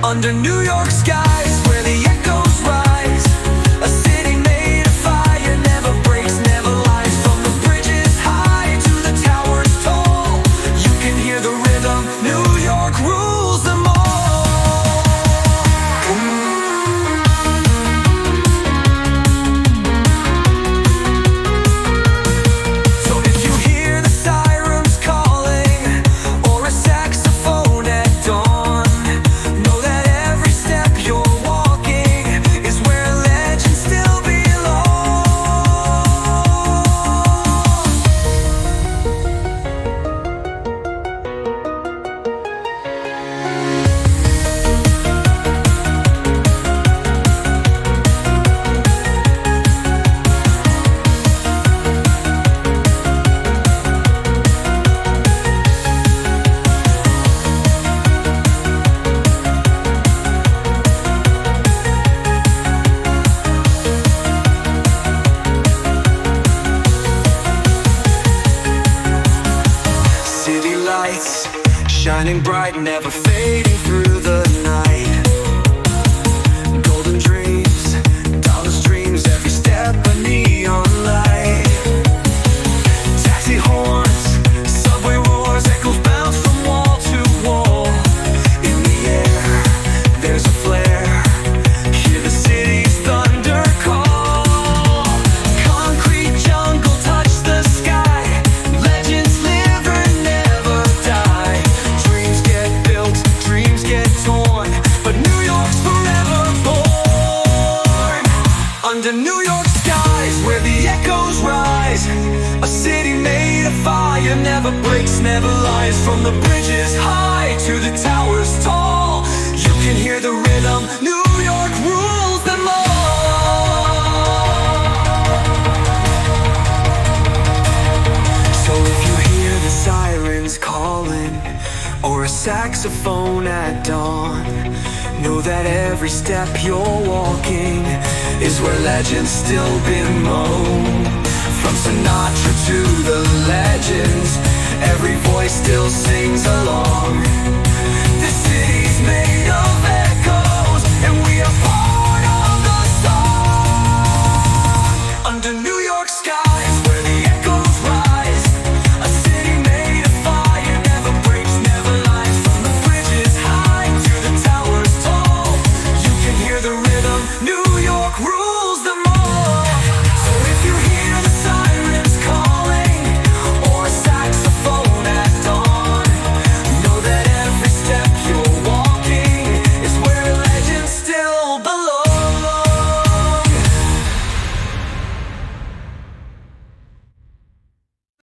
Under New York skies where the echoes rise, a city made of fire, never breaks, never lies. From the bridges high to the towers tall, you can hear the rhythm. New York rules them all. So if you hear the sirens calling or a saxophone at dawn, know that every step you're walking is where legends still belong. City lights shining bright, never fading through the night. Golden dreams, dollars dreams, every step a neon light. Taxi horns, subway roars, echoes bounce from wall to wall. In the air, there's a flare, hear the city's thunder call. Concrete jungle touch the sky, legends live and never die. Dreams get built, dreams get torn, but New York's forever born. Under New York skies where the echoes rise, a city made of fire, never breaks, never lies. From the bridges high to the towers tall, you can hear the rhythm. New York rules them all. So if you hear the sirens calling or a saxophone at dawn, know that every step you're walking is where legends still bemoan. From Sinatra to the legends, every voice still sings along.